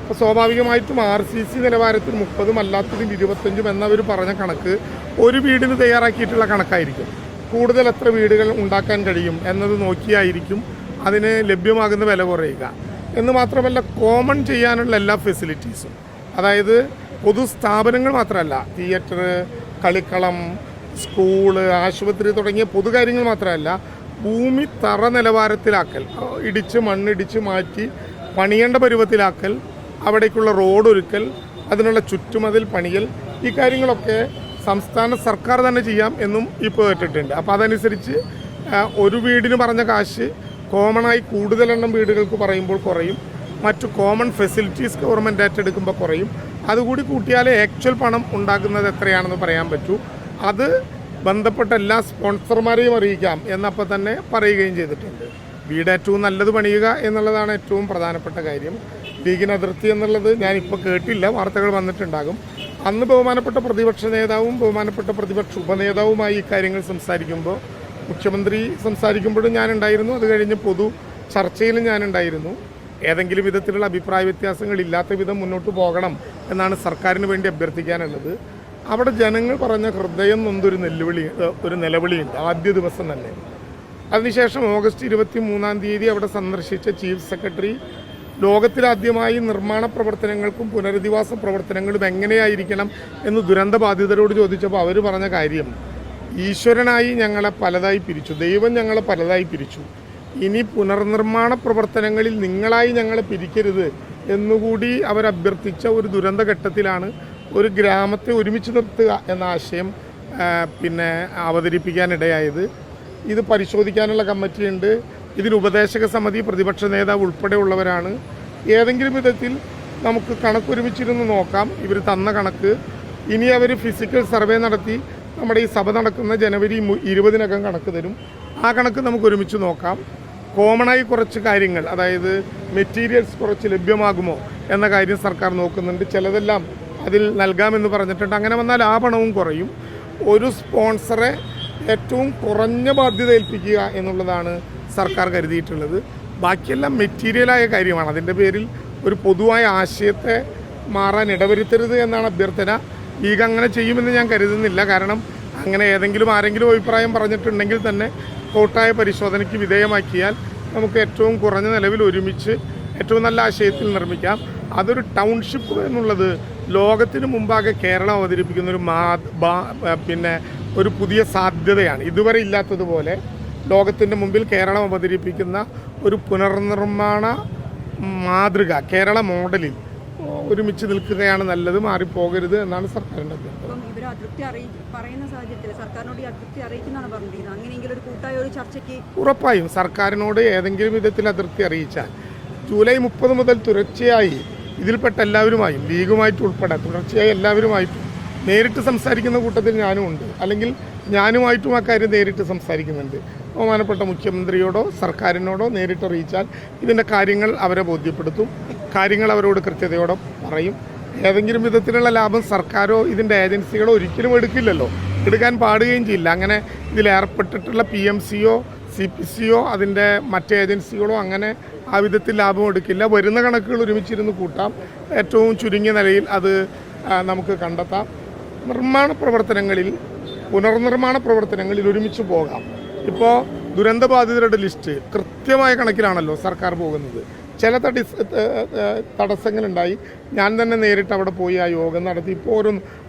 അപ്പോൾ സ്വാഭാവികമായിട്ടും RCC നിലവാരത്തിൽ 30 അല്ലാത്തതിൽ 25 എന്നവർ പറഞ്ഞ കണക്ക് ഒരു വീടിന് തയ്യാറാക്കിയിട്ടുള്ള കണക്കായിരിക്കും. കൂടുതൽ എത്ര വീടുകൾ ഉണ്ടാക്കാൻ കഴിയും എന്നത് നോക്കിയായിരിക്കും അതിന് ലഭ്യമാകുന്ന വില കുറയുക. എന്ന് മാത്രമല്ല, കോമൺ ചെയ്യാനുള്ള എല്ലാ ഫെസിലിറ്റീസും, അതായത് പൊതുസ്ഥാപനങ്ങൾ മാത്രമല്ല, തിയേറ്റർ, കളിക്കളം, സ്കൂള്, ആശുപത്രി തുടങ്ങിയ പൊതുകാര്യങ്ങൾ മാത്രമല്ല, ഭൂമി തറ നിലവാരത്തിലാക്കൽ, ഇടിച്ച് മണ്ണിടിച്ച് മാറ്റി പണിയേണ്ട പരുവത്തിലാക്കൽ, അവിടേക്കുള്ള റോഡ് ഒരുക്കൽ, അതിനുള്ള ചുറ്റുമതിൽ പണിയൽ, ഈ കാര്യങ്ങളൊക്കെ സംസ്ഥാന സർക്കാർ തന്നെ ചെയ്യാം എന്നും ഇപ്പോൾ ഏറ്റിട്ടുണ്ട്. അപ്പോൾ അതനുസരിച്ച് ഒരു വീടിന് പറഞ്ഞ കാശ് കോമണായി കൂടുതലെണ്ണം വീടുകൾക്ക് പറയുമ്പോൾ കുറയും, മറ്റു കോമൺ ഫെസിലിറ്റീസ് ഗവൺമെൻറ് ഏറ്റെടുക്കുമ്പോൾ കുറയും. അതുകൂടി കൂട്ടിയാലേ ആക്ച്വൽ പണം ഉണ്ടാക്കുന്നത് എത്രയാണെന്ന് പറയാൻ പറ്റൂ. അത് ബന്ധപ്പെട്ട എല്ലാ സ്പോൺസർമാരെയും അറിയിക്കാം എന്നപ്പോൾ തന്നെ പറയുകയും ചെയ്തിട്ടുണ്ട്. വീട് ഏറ്റവും നല്ലത് പണിയുക എന്നുള്ളതാണ് ഏറ്റവും പ്രധാനപ്പെട്ട കാര്യം. ലീഗിന് അതിർത്തി എന്നുള്ളത് ഞാനിപ്പോൾ കേട്ടില്ല, വാർത്തകൾ വന്നിട്ടുണ്ടാകും. അന്ന് ബഹുമാനപ്പെട്ട പ്രതിപക്ഷ നേതാവും ബഹുമാനപ്പെട്ട പ്രതിപക്ഷ ഉപനേതാവുമായി ഇക്കാര്യങ്ങൾ സംസാരിക്കുമ്പോൾ, മുഖ്യമന്ത്രി സംസാരിക്കുമ്പോഴും ഞാനുണ്ടായിരുന്നു, അത് കഴിഞ്ഞ് പൊതു ചർച്ചയിലും ഞാനുണ്ടായിരുന്നു. ഏതെങ്കിലും വിധത്തിലുള്ള അഭിപ്രായ വ്യത്യാസങ്ങൾ ഇല്ലാത്ത വിധം മുന്നോട്ട് പോകണം എന്നാണ് സർക്കാരിന് വേണ്ടി അഭ്യർത്ഥിക്കാനുള്ളത്. അവിടെ ജനങ്ങൾ പറഞ്ഞ ഹൃദയം നൊന്തൊരു നിലവിളിയുണ്ട് ആദ്യ ദിവസം തന്നെ. അതിനുശേഷം ഓഗസ്റ്റ് 23 അവിടെ സന്ദർശിച്ച ചീഫ് സെക്രട്ടറി ലോകത്തിലാദ്യമായി നിർമ്മാണ പ്രവർത്തനങ്ങൾക്കും പുനരധിവാസ പ്രവർത്തനങ്ങളും എങ്ങനെയായിരിക്കണം എന്ന് ദുരന്തബാധിതരോട് ചോദിച്ചപ്പോൾ അവർ പറഞ്ഞ കാര്യം, ഈശ്വരനായി ഞങ്ങളെ പലതായി പിരിച്ചു, ദൈവം ഞങ്ങളെ പലതായി പിരിച്ചു, ഇനി പുനർനിർമ്മാണ പ്രവർത്തനങ്ങളിൽ നിങ്ങളായി ഞങ്ങളെ പിരിക്കരുത് എന്നുകൂടി അവരഭ്യർത്ഥിച്ച ഒരു ദുരന്തഘട്ടത്തിലാണ് ഒരു ഗ്രാമത്തെ ഒരുമിച്ച് നിർത്തുക എന്ന ആശയം അവതരിപ്പിക്കാനിടയായത്. ഇത് പരിശോധിക്കാനുള്ള കമ്മിറ്റിയുണ്ട്, ഇതിന് ഉപദേശക സമിതി, പ്രതിപക്ഷ നേതാവ് ഉൾപ്പെടെയുള്ളവരാണ്. ഏതെങ്കിലും വിധത്തിൽ നമുക്ക് കണക്കൊരുമിച്ചിരുന്ന് നോക്കാം. ഇവർ തന്ന കണക്ക് ഇനി അവർ ഫിസിക്കൽ സർവേ നടത്തി നമ്മുടെ ഈ സഭ നടക്കുന്ന ജനുവരി 20 കണക്ക് തരും. ആ കണക്ക് നമുക്ക് ഒരുമിച്ച് നോക്കാം. കോമണായി കുറച്ച് കാര്യങ്ങൾ, അതായത് മെറ്റീരിയൽസ് കുറച്ച് ലഭ്യമാകുമോ എന്ന കാര്യം സർക്കാർ നോക്കുന്നുണ്ട്. ചിലതെല്ലാം അതിൽ നൽകാമെന്ന് പറഞ്ഞിട്ടുണ്ട്. അങ്ങനെ വന്നാൽ ആ പണവും കുറയും. ഒരു സ്പോൺസറെ ഏറ്റവും കുറഞ്ഞ ബാധ്യത ഏൽപ്പിക്കുക എന്നുള്ളതാണ് സർക്കാർ കരുതിയിട്ടുള്ളത്. ബാക്കിയെല്ലാം മെറ്റീരിയലായ കാര്യമാണ്. അതിൻ്റെ പേരിൽ ഒരു പൊതുവായ ആശയത്തെ മാറാൻ ഇടവരുത്തരുത് എന്നാണ് അഭ്യർത്ഥന. ലീഗ് അങ്ങനെ ചെയ്യുമെന്ന് ഞാൻ കരുതുന്നില്ല. കാരണം അങ്ങനെ ആരെങ്കിലും അഭിപ്രായം പറഞ്ഞിട്ടുണ്ടെങ്കിൽ തന്നെ കോട്ടായ പരിശോധനയ്ക്ക് വിധേയമാക്കിയാൽ നമുക്ക് ഏറ്റവും കുറഞ്ഞ നിലവിൽ ഒരുമിച്ച് ഏറ്റവും നല്ല ആശയത്തിൽ നിർമ്മിക്കാം. അതൊരു ടൗൺഷിപ്പ് എന്നുള്ളത് ലോകത്തിന് മുമ്പാകെ കേരളം അവതരിപ്പിക്കുന്ന ഒരു പുതിയ സാധ്യതയാണ്. ഇതുവരെ ഇല്ലാത്തതുപോലെ ലോകത്തിൻ്റെ മുമ്പിൽ കേരളം അവതരിപ്പിക്കുന്ന ഒരു പുനർനിർമ്മാണ മാതൃക, കേരള മോഡലിൽ ഒരുമിച്ച് നിൽക്കുകയാണ് നല്ലത്, മാറിപ്പോകരുത് എന്നാണ് സർക്കാരിൻ്റെ അഭ്യർത്ഥന. ഉറപ്പായും സർക്കാരിനോട് ഏതെങ്കിലും വിധത്തിൽ അതൃപ്തി അറിയിച്ചാൽ ജൂലൈ 30 മുതൽ തുടർച്ചയായി ഇതിൽപ്പെട്ട എല്ലാവരുമായും, ലീഗുമായിട്ട് ഉൾപ്പെടെ തുടർച്ചയായി എല്ലാവരുമായിട്ടും നേരിട്ട് സംസാരിക്കുന്ന കൂട്ടത്തിൽ ഞാനും ഉണ്ട്. അല്ലെങ്കിൽ ഞാനുമായിട്ടും ആ കാര്യം നേരിട്ട് സംസാരിക്കുന്നുണ്ട്. ബഹുമാനപ്പെട്ട മുഖ്യമന്ത്രിയോടോ സർക്കാരിനോടോ നേരിട്ട് അറിയിച്ചാൽ ഇതിൻ്റെ കാര്യങ്ങൾ അവരെ ബോധ്യപ്പെടുത്തും, കാര്യങ്ങൾ അവരോട് കൃത്യതയോടെ പറയും. ഏതെങ്കിലും വിധത്തിലുള്ള ലാഭം സർക്കാരോ ഇതിൻ്റെ ഏജൻസികളോ ഒരിക്കലും എടുക്കില്ലല്ലോ, എടുക്കാൻ പാടുകയും ചെയ്യില്ല. അങ്ങനെ ഇതിലേർപ്പെട്ടിട്ടുള്ള PMCയോ CPCയോ അതിൻ്റെ മറ്റ് ഏജൻസികളോ അങ്ങനെ ആ വിധത്തിൽ ലാഭം എടുക്കില്ല. വരുന്ന കണക്കുകൾ ഒരുമിച്ചിരുന്ന് കൂട്ടാം, ഏറ്റവും ചുരുങ്ങിയ നിലയിൽ അത് നമുക്ക് കണ്ടെത്താം. പുനർനിർമ്മാണ പ്രവർത്തനങ്ങളിൽ ഒരുമിച്ച് പോകാം. ഇപ്പോൾ ദുരന്തബാധിതരുടെ ലിസ്റ്റ് കൃത്യമായ കണക്കിലാണല്ലോ സർക്കാർ പോകുന്നത്. ചില തടസ്സങ്ങളുണ്ടായി. ഞാൻ തന്നെ നേരിട്ട് അവിടെ പോയി ആ യോഗം നടത്തി. ഇപ്പോൾ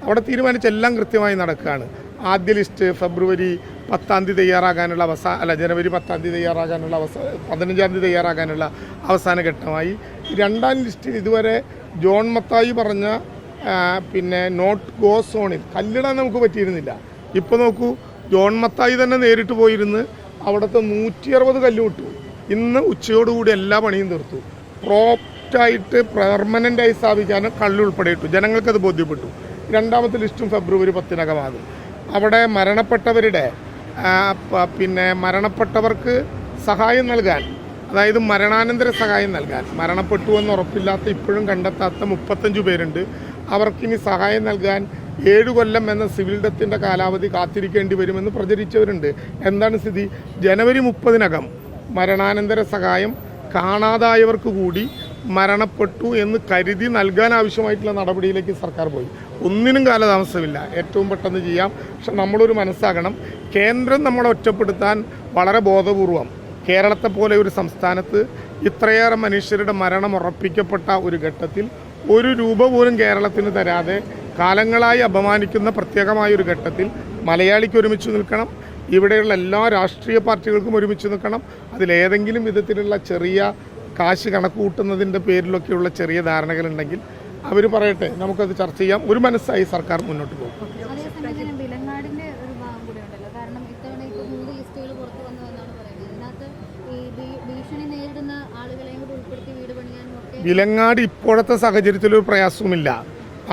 അവിടെ തീരുമാനിച്ചെല്ലാം കൃത്യമായി നടക്കുകയാണ്. ആദ്യ ലിസ്റ്റ് ഫെബ്രുവരി 10 തയ്യാറാകാനുള്ള ജനുവരി 10 തയ്യാറാകാനുള്ള 15 തയ്യാറാകാനുള്ള അവസാന ഘട്ടമായി. രണ്ടാം ലിസ്റ്റിൽ ഇതുവരെ ജോൺ മത്തായി പറഞ്ഞ നോട്ട് ഗോ സോണിൽ കല്ലിടാൻ നമുക്ക് പറ്റിയിരുന്നില്ല. ഇപ്പോൾ നോക്കൂ, ജോൺ മത്തായി തന്നെ നേരിട്ട് പോയിരുന്ന് അവിടുത്തെ 160 കല്ല് വിട്ടു. ഇന്ന് ഉച്ചയോടുകൂടി എല്ലാ പണിയും തീർത്തു. പ്രോപ്റ്റായിട്ട് പെർമനൻ്റായി സ്ഥാപിക്കാൻ കല്ലുൾപ്പെടെ ഇട്ടു. ജനങ്ങൾക്കത് ബോധ്യപ്പെട്ടു. രണ്ടാമത്തെ ലിസ്റ്റും ഫെബ്രുവരി 10 അവിടെ മരണപ്പെട്ടവർക്ക് സഹായം നൽകാൻ, അതായത് മരണാനന്തര സഹായം നൽകാൻ, മരണപ്പെട്ടു എന്ന് ഉറപ്പില്ലാത്ത ഇപ്പോഴും കണ്ടെത്താത്ത 35 പേരുണ്ട്. അവർക്കിനി സഹായം നൽകാൻ 7 കൊല്ലം എന്ന സിവിൽ ഡെത്തിൻ്റെ കാലാവധി കാത്തിരിക്കേണ്ടി വരുമെന്ന് പ്രചരിച്ചവരുണ്ട്. എന്താണ് സ്ഥിതി? ജനുവരി 30 മരണാനന്തര സഹായം കാണാതായവർക്ക് കൂടി മരണപ്പെട്ടു എന്ന് കരുതി നൽകാൻ ആവശ്യമായിട്ടുള്ള നടപടിയിലേക്ക് സർക്കാർ പോയി. ഒന്നിനും കാലതാമസമില്ല, ഏറ്റവും പെട്ടെന്ന് ചെയ്യാം. പക്ഷെ നമ്മളൊരു മനസ്സാകണം, കേന്ദ്രം നമ്മളെ ഒറ്റപ്പെടുത്താൻ വളരെ ബോധപൂർവം കേരളത്തെ പോലെ ഒരു സംസ്ഥാനത്ത് ഇത്രയേറെ മനുഷ്യരുടെ മരണം ഉറപ്പിക്കപ്പെട്ട ഒരു ഘട്ടത്തിൽ ഒരു രൂപ പോലും കേരളത്തിന് തരാതെ കാലങ്ങളായി അപമാനിക്കുന്ന പ്രത്യേകമായൊരു ഘട്ടത്തിൽ മലയാളിക്ക് ഒരുമിച്ച് നിൽക്കണം, ഇവിടെയുള്ള എല്ലാ രാഷ്ട്രീയ പാർട്ടികൾക്കും ഒരുമിച്ച് നിൽക്കണം. അതിലേതെങ്കിലും വിധത്തിലുള്ള ചെറിയ കാശ് കണക്ക് കൂട്ടുന്നതിൻ്റെ പേരിലൊക്കെയുള്ള ചെറിയ ധാരണകളുണ്ടെങ്കിൽ അവർ പറയട്ടെ, നമുക്കത് ചർച്ച ചെയ്യാം. ഒരു മനസ്സായി സർക്കാർ മുന്നോട്ട് പോകും. വിലങ്ങാട് ഇപ്പോഴത്തെ സാഹചര്യത്തിൽ ഒരു പ്രയാസവുമില്ല.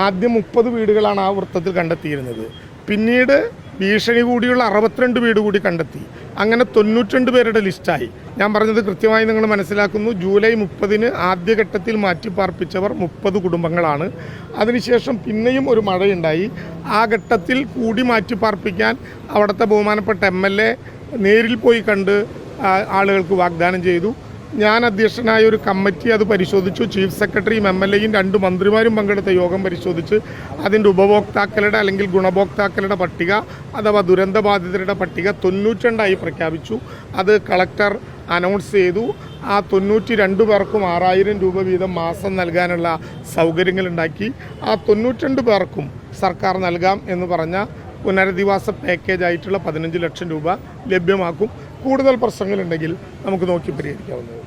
ആദ്യം 30 വീടുകളാണ് ആ വൃത്തത്തിൽ കണ്ടെത്തിയിരുന്നത്. പിന്നീട് ഭീഷണി കൂടിയുള്ള 62 വീട് കൂടി കണ്ടെത്തി. അങ്ങനെ 92 പേരുടെ ലിസ്റ്റായി. ഞാൻ പറഞ്ഞത് കൃത്യമായി നിങ്ങൾ മനസ്സിലാക്കുന്നു. ജൂലൈ 30-ന് ആദ്യഘട്ടത്തിൽ മാറ്റിപ്പാർപ്പിച്ചവർ 30 കുടുംബങ്ങളാണ്. അതിനുശേഷം പിന്നെയും ഒരു മഴയുണ്ടായി. ആ ഘട്ടത്തിൽ കൂടി മാറ്റിപ്പാർപ്പിക്കാൻ അവിടുത്തെ ബഹുമാനപ്പെട്ട MLA നേരിൽ പോയി കണ്ട് ആളുകൾക്ക് വാഗ്ദാനം ചെയ്തു. ഞാൻ അധ്യക്ഷനായ ഒരു കമ്മിറ്റി അത് പരിശോധിച്ചു. ചീഫ് സെക്രട്ടറിയും MLAയും 2 മന്ത്രിമാരും പങ്കെടുത്ത യോഗം പരിശോധിച്ച് അതിൻ്റെ ഉപഭോക്താക്കളുടെ അല്ലെങ്കിൽ ഗുണഭോക്താക്കളുടെ പട്ടിക അഥവാ ദുരന്തബാധിതരുടെ പട്ടിക 92 പ്രഖ്യാപിച്ചു. അത് കളക്ടർ അനൗൺസ് ചെയ്തു. ആ 92 പേർക്കും 6000 രൂപ വീതം മാസം നൽകാനുള്ള സൗകര്യങ്ങളുണ്ടാക്കി. ആ 92 പേർക്കും സർക്കാർ നൽകാം എന്ന് പറഞ്ഞ പുനരധിവാസ പാക്കേജായിട്ടുള്ള 15 ലക്ഷം രൂപ ലഭ്യമാക്കും. കൂടുതൽ പ്രശ്നങ്ങളുണ്ടെങ്കിൽ നമുക്ക് നോക്കി പരിഹരിക്കാവുന്നത്.